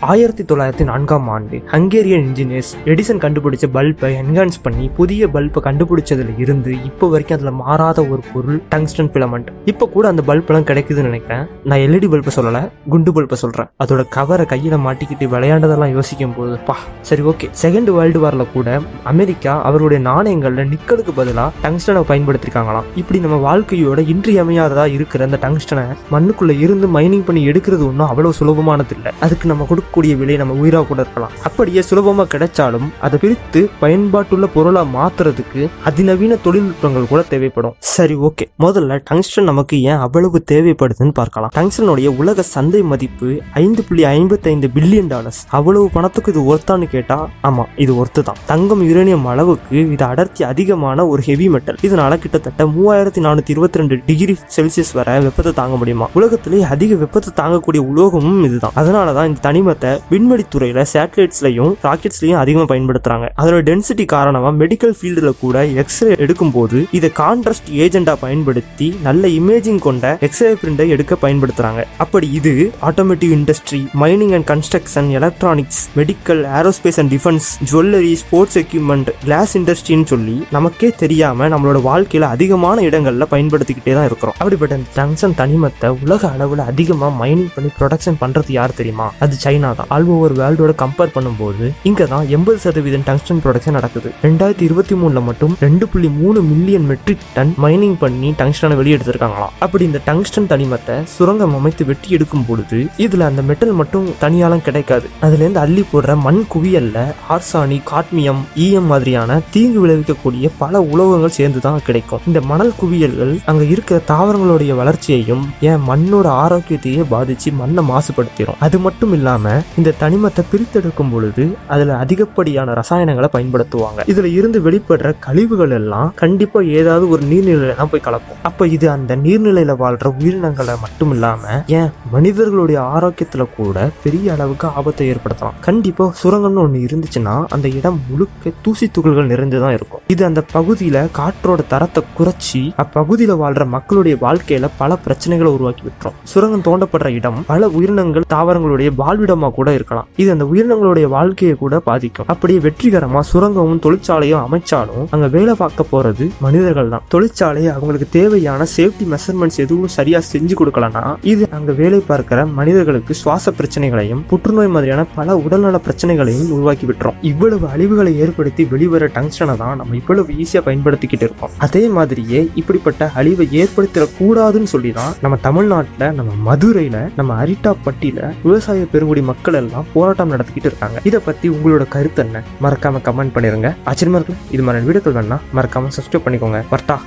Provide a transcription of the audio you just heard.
1904ஆம் ஆண்டு Hungarian engineers Edison கண்டுபிடிச்ச பல்பை என்ஹான்ஸ் பண்ணி புதிய பல்பை கண்டுபிடிச்சதுல இருந்து இப்போ வரைக்கும் அதுல மாறாத ஒரு பொருள் டங்ஸ்டன் ஃபிலமெண்ட். இப்போ கூட அந்த பல்பெல்லாம் கிடைக்குதுன்னு நினைக்கிறேன். நான் எல்இடி பல்பை சொல்லல, குண்டு பல்பை சொல்றேன். அதோட கவரை கையில மாட்டிக்கிட்டு விளையாண்டதெல்லாம் யோசிக்கும் போது சரி ஓகே. செகண்ட் வேர்ல்டு வார்ல கூட அமெரிக்கா அவருடைய நாணயங்கள்ல நிக்கலுக்கு பதிலாக டங்ஸ்டனை பயன்படுத்திருக்காங்களாம். இப்படி நம்ம வாழ்க்கையோட இன்றியமையாததா இருக்கிற அந்த டங்ஸ்டனை மண்ணுக்குள்ள இருந்து மைனிங் பண்ணி எடுக்கிறது ஒன்றும் அவ்வளவு சுலபமானது இல்லை. அதுக்கு நம்ம கூடிய விலை நம்ம உயிரா கூட இருக்கலாம். அப்படியே சுலபமா கிடைச்சாலும் அதை பிரித்து பயன்பாட்டுள்ள பொருளா மாத்துறதுக்கு அதிநவீன தொழில்நுட்பங்கள் கூட தேவைப்படும். சரி ஓகே, முதல்ல டங்ஸ்டன் நமக்கு ஏன் அவ்வளவு தேவைப்படுதுன்னு பார்க்கலாம். டங்ஸ்டனுடைய உலக சந்தை மதிப்பு $5.55 பில்லியன். அவ்வளவு பணத்துக்கு இது ஒர்த்தான்னு கேட்டா ஆமா, இது ஒர்த்து தான். தங்கம் யுரேனியம் அளவுக்கு இது அடர்த்தி அதிகமான ஒரு ஹெவி மெட்டல். இதனால கிட்டத்தட்ட 3422 டிகிரி செல்சியஸ் வரை வெப்பத்தை தாங்க முடியுமா. உலகத்திலேயே அதிக வெப்பத்தை தாங்கக்கூடிய உலோகமும் இதுதான். அதனாலதான் இந்த தனிமத்தை விண்வெளி துறையில சேட்டலைட்ஸ்லயும் ராக்கெட்ஸ்லயும் அதிகமா பயன்படுத்துறாங்க. அதோட டென்சிட்டி காரணமா மெடிக்கல் ஃபீல்டுல கூட எக்ஸ்ரே எடுக்கும் போது இதை கான்ட்ராஸ்ட் ஏஜெண்டா பயன்படுத்தி நல்ல இமேஜிங் கொண்ட எக்ஸ்ரே பிரிண்டை எடுக்க பயன்படுத்துறாங்க. அப்படி இது automotive industry, mining and construction, electronics, medical, aerospace and defence, jewellery, sports equipment, glass இண்டஸ்ட்ரின்னு சொல்லி நமக்கே தெரியாம நம்மளோட வாழ்க்கையில அதிகமான இடங்கள்ல பயன்படுத்திக்கிட்டே தான் இருக்கிறோம். அப்படிப்பட்ட இந்த டங்ஸ்டன் தனிமத்தை உலக அளவுல அதிகமா மைனிங் பண்ணி ப்ரொடக்ஷன் பண்றது யார் தெரியுமா? அது சைனா தான். ஆல் ஓவர் வேர்ல்டோட கம்பேர் பண்ணும்போது இங்க தான் 80% டங்ஸ்டன் ப்ரொடக்ஷன் நடக்குது. 2023 மட்டும் 2.3 மில்லியன் மெட்ரிக் டன் மைனிங் பண்ணி டங்ஸ்டனை வெளியெடுத்திருக்காங்களாம். அப்படி இந்த டங்ஸ்டன் தனிமத்தை சுரங்கம் அமைத்து வெட்டி எடுக்கும் பொழுது இதுல அந்த மெட்டல் மட்டும் தனியாலும் கிடைக்காது. அதுல இருந்து அள்ளி போடுற மண் குவியல்ல ஆர்சானி, காட்மியம், ஈயம் மாதிரியான தீங்கு விளைவிக்கக்கூடிய பல உலோகங்கள் சேர்ந்துதான் கிடைக்கும். இந்த மணல் குவியல்கள் அங்க இருக்கிற தாவரங்களுடைய வளர்ச்சியையும் ஏன் மண்ணோட ஆரோக்கியத்தையே பாதிச்சு மண்ணை மாசுபடுத்திடும். அது மட்டும் இல்லாம இந்த தனிமத்தை பிரித்தெடுக்கும் பொழுது அதுல அதிகப்படியான ரசாயனங்களை பயன்படுத்துவாங்க. இதுல இருந்து வெளிப்படுற கழிவுகள் எல்லாம் கண்டிப்பா ஏதாவது ஒரு நீர்நிலையில தான் போய் கலக்கும். அப்ப இது அந்த நீர்நிலையில வாழ்ற உயிரினங்களை மட்டும் இல்லாம ஏன் மனிதர்களுடைய ஆரோக்கியத்துல கூட பெரிய அளவுக்கு ஆபத்தை ஏற்படுத்தலாம். கண்டிப்பா சுரங்கம்னு ஒண்ணு இருந்துச்சுன்னா அந்த இடம் முழுக்க தூசி துகள்கள் நிறைந்துதான் இருக்கும். இது அந்த பகுதியில காற்றோட தரத்தை குறைச்சி அப்பகுதியில வாழ்ற மக்களுடைய வாழ்க்கையில பல பிரச்சனைகளை உருவாக்கி விட்டுரும். சுரங்கம் தோண்டப்படுற இடம் பல உயிரினங்கள், தாவரங்களுடைய வாழ்விடமா கூட இருக்கலாம். இது அந்த உயிரினங்களுடைய வாழ்க்கையை கூட பாதிக்கும். அப்படியே வெற்றிகரமா சுரங்கமும் தொழிற்சாலையும் அமைச்சாலும் அங்க வேலை பார்க்க போறது மனிதர்கள் தான். தொழிற்சாலையை அவங்களுக்கு தேவையான சேஃப்டி மெஷர்மெண்ட்ஸ் எதுவும் சரியா செஞ்சு கொடுக்கலன்னா இது அங்க வேலை பார்க்கிற மனிதர்களுக்கு சுவாச பிரச்சனைகளையும் புற்றுநோய் மாதிரியான பல உடல்நல பிரச்சனைகளையும் உருவாக்கி விட்டுரும். இவ்வளவு அழிவுகளை ஏற்படுத்தி வெளிவர டங்ஸ்டனை தான் நம்ம இவ்வளவு ஈஸியா பயன்படுத்திக்கிட்டு இருக்கோம். அதே மாதிரியே இப்படிப்பட்ட அழிவை ஏற்படுத்திடக்கூடாதுன்னு சொல்லிதான் நம்ம தமிழ்நாட்டுல, நம்ம மதுரையில, நம்ம அரிட்டாப்பட்டியில விவசாய பெருங்குடி மக்கள் எல்லாம் போராட்டம் நடத்திக்கிட்டு இருக்காங்க. இதை பத்தி உங்களோட கருத்து என்ன? மறக்காம கமெண்ட் பண்ணிருங்க. ஆச்சரியமா இருக்கு. இது மாதிரி வீடியோக்கள் வேணா மறக்காம சப்ஸ்கிரைப் பண்ணிக்கோங்க. வரட்டா.